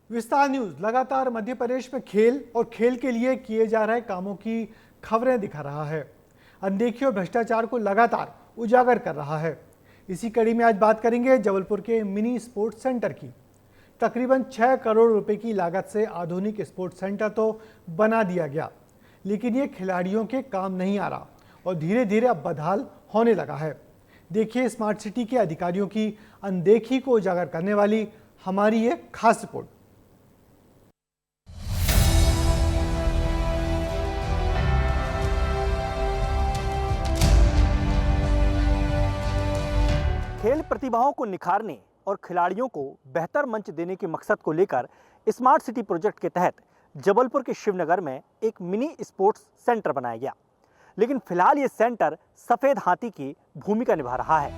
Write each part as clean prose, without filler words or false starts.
विस्तार न्यूज लगातार मध्य प्रदेश में खेल और खेल के लिए किए जा रहे कामों की खबरें दिखा रहा है। अनदेखी और भ्रष्टाचार को लगातार उजागर कर रहा है। इसी कड़ी में आज बात करेंगे जबलपुर के मिनी स्पोर्ट्स सेंटर की। तकरीबन 6 करोड़ रुपए की लागत से आधुनिक स्पोर्ट्स सेंटर तो बना दिया गया, लेकिन ये खिलाड़ियों के काम नहीं आ रहा और धीरे धीरे अब बदहाल होने लगा है। देखिए स्मार्ट सिटी के अधिकारियों की अनदेखी को उजागर करने वाली हमारी ये खास रिपोर्ट। खेल प्रतिभाओं को निखारने और खिलाड़ियों को बेहतर मंच देने के मकसद को लेकर स्मार्ट सिटी प्रोजेक्ट के तहत जबलपुर के शिवनगर में एक मिनी स्पोर्ट्स सेंटर बनाया गया, लेकिन फिलहाल ये सेंटर सफेद हाथी की भूमिका निभा रहा है।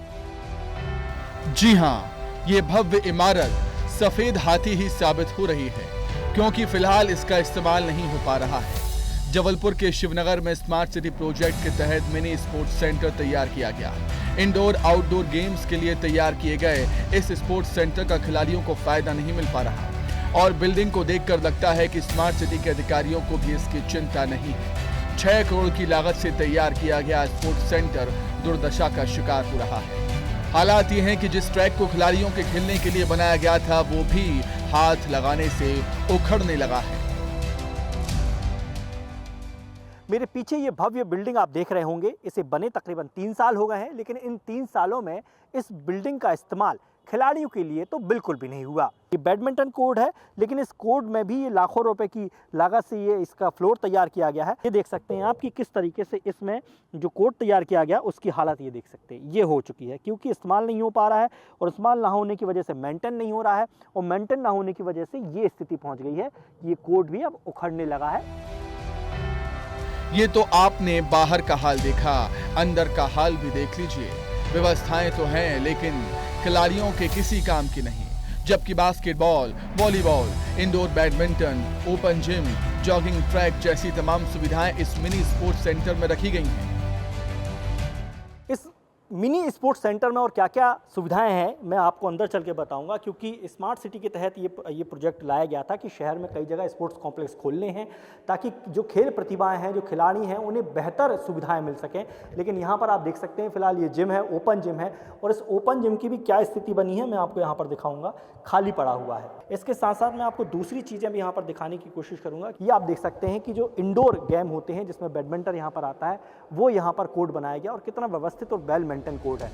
जी हां, ये भव्य इमारत सफेद हाथी ही साबित हो रही है, क्योंकि फिलहाल इसका इस्तेमाल नहीं हो पा रहा है। जबलपुर के शिवनगर में स्मार्ट सिटी प्रोजेक्ट के तहत मिनी स्पोर्ट्स सेंटर तैयार किया गया। इंडोर आउटडोर गेम्स के लिए तैयार किए गए इस स्पोर्ट्स सेंटर का खिलाड़ियों को फायदा नहीं मिल पा रहा और बिल्डिंग को देखकर लगता है कि स्मार्ट सिटी के अधिकारियों को भी इसकी चिंता नहीं है। 6 करोड़ की लागत से तैयार किया गया स्पोर्ट्स सेंटर दुर्दशा का शिकार हो रहा है। हालात ये हैं कि जिस ट्रैक को खिलाड़ियों के खेलने के लिए बनाया गया था, वो भी हाथ लगाने से उखड़ने लगा है। मेरे पीछे ये भव्य बिल्डिंग आप देख रहे होंगे, इसे बने तकरीबन 3 साल हो गए हैं, लेकिन इन 3 सालों में इस बिल्डिंग का इस्तेमाल खिलाड़ियों के लिए तो बिल्कुल भी नहीं हुआ। ये बैडमिंटन कोर्ट है, लेकिन इस कोर्ट में भी ये लाखों रुपए की लागत से ये इसका फ्लोर तैयार किया गया है। ये देख सकते हैं आप कि किस तरीके से इसमें जो कोर्ट तैयार किया गया उसकी हालत ये देख सकते हैं, ये हो चुकी है, क्योंकि इस्तेमाल नहीं हो पा रहा है और इस्तेमाल ना होने की वजह से मेंटेन नहीं हो रहा है और मेंटेन ना होने की वजह से ये स्थिति पहुँच गई है। ये कोर्ट भी अब उखड़ने लगा है। ये तो आपने बाहर का हाल देखा, अंदर का हाल भी देख लीजिए। व्यवस्थाएं तो हैं, लेकिन खिलाड़ियों के किसी काम की नहीं। जबकि basketball, volleyball, indoor badminton, open gym, jogging track जैसी तमाम सुविधाएं इस मिनी स्पोर्ट्स सेंटर में रखी गई हैं। इस मिनी स्पोर्ट्स सेंटर में और क्या क्या सुविधाएं हैं मैं आपको अंदर चल के बताऊंगा, क्योंकि स्मार्ट सिटी के तहत ये प्रोजेक्ट लाया गया था कि शहर में कई जगह स्पोर्ट्स कॉम्प्लेक्स खोलने हैं ताकि जो खेल प्रतिभाएं हैं, जो खिलाड़ी हैं, उन्हें बेहतर सुविधाएं मिल सकें। लेकिन यहाँ पर आप देख सकते हैं फिलहाल ये जिम है, ओपन जिम है, और इस ओपन जिम की भी क्या स्थिति बनी है मैं आपको यहाँ पर दिखाऊंगा, खाली पड़ा हुआ है। इसके साथ साथ मैं आपको दूसरी चीज़ें भी यहाँ पर दिखाने की कोशिश करूँगा। ये आप देख सकते हैं कि जो इंडोर गेम होते हैं जिसमें बैडमिंटन यहाँ पर आता है, वो यहाँ पर कोर्ट बनाया गया और कितना व्यवस्थित और वेल मेंटेन कोर्ट है।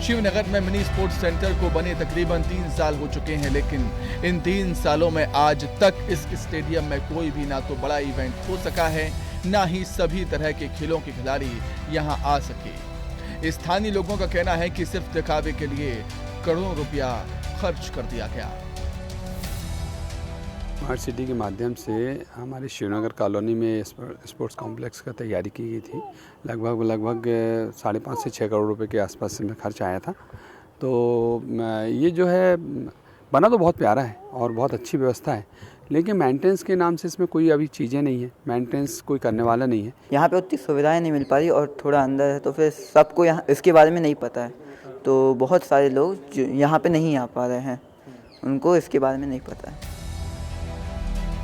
शिवनगर में मिनी स्पोर्ट्स सेंटर को बने तकरीबन 3 साल हो चुके हैं, लेकिन इन 3 सालों में आज तक इस स्टेडियम में कोई भी ना तो बड़ा इवेंट हो सका है, ना ही सभी तरह के खेलों के खिलाड़ी यहां आ सके। स्थानीय लोगों का कहना है कि सिर्फ दिखावे के लिए करोड़ों रुपया खर्च कर दिया गया। स्मार्ट सिटी के माध्यम से हमारे शिवनगर कॉलोनी में स्पोर्ट्स कॉम्प्लेक्स का तैयारी की गई थी। लगभग 5.5 से 6 करोड़ रुपए के आसपास में खर्च आया था। तो ये जो है बना तो बहुत प्यारा है और बहुत अच्छी व्यवस्था है, लेकिन मेंटेनेंस के नाम से इसमें कोई अभी चीज़ें नहीं है, मेंटेनेंस कोई करने वाला नहीं है। यहाँ पे उतनी सुविधाएं नहीं मिल पा रही और थोड़ा अंदर है तो फिर सबको यहाँ इसके बारे में नहीं पता है, तो बहुत सारे लोग जो यहाँ पे नहीं आ पा रहे हैं, उनको इसके बारे में नहीं पता है।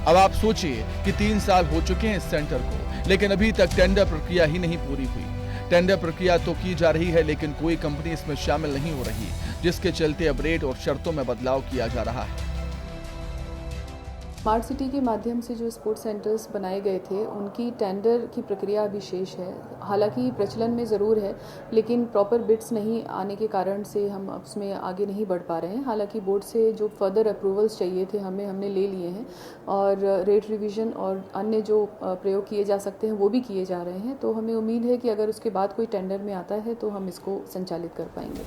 अब आप सोचिए कि 3 साल हो चुके हैं इस सेंटर को, लेकिन अभी तक टेंडर प्रक्रिया ही नहीं पूरी हुई। टेंडर प्रक्रिया तो की जा रही है, लेकिन कोई कंपनी इसमें शामिल नहीं हो रही, जिसके चलते अब रेट और शर्तों में बदलाव किया जा रहा है। स्मार्ट सिटी के माध्यम से जो स्पोर्ट्स सेंटर्स बनाए गए थे, उनकी टेंडर की प्रक्रिया अभी शेष है। हालांकि प्रचलन में ज़रूर है, लेकिन प्रॉपर बिड्स नहीं आने के कारण से हम उसमें आगे नहीं बढ़ पा रहे हैं। हालांकि बोर्ड से जो फर्दर अप्रूवल्स चाहिए थे हमने ले लिए हैं और रेट रिवीजन और अन्य जो प्रयोग किए जा सकते हैं वो भी किए जा रहे हैं। तो हमें उम्मीद है कि अगर उसके बाद कोई टेंडर में आता है तो हम इसको संचालित कर पाएंगे।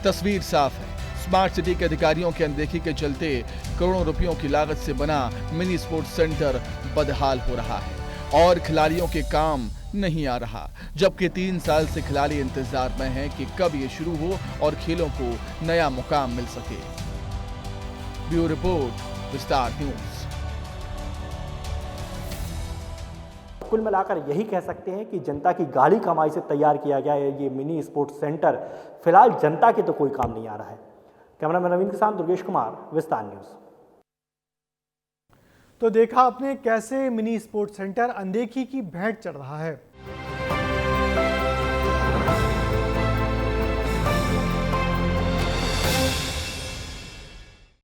तस्वीर साफ है, स्मार्ट सिटी के अधिकारियों की अनदेखी के चलते करोड़ों रुपयों की लागत से बना मिनी स्पोर्ट्स सेंटर बदहाल हो रहा है और खिलाड़ियों के काम नहीं आ रहा, जबकि 3 साल से खिलाड़ी इंतजार में हैं कि कब ये शुरू हो और खेलों को नया मुकाम मिल सके। ब्यूरो रिपोर्ट, विस्तार न्यूज। कुल मिलाकर यही कह सकते हैं कि जनता की गाढ़ी कमाई से तैयार किया गया है ये मिनी स्पोर्ट्स सेंटर फिलहाल जनता के तो कोई काम नहीं आ रहा है। कैमरामैन नवीन के साथ दुर्गेश कुमार, विस्तार न्यूज़। तो देखा आपने कैसे मिनी स्पोर्ट्स सेंटर अनदेखी की भेंट चढ़ रहा है।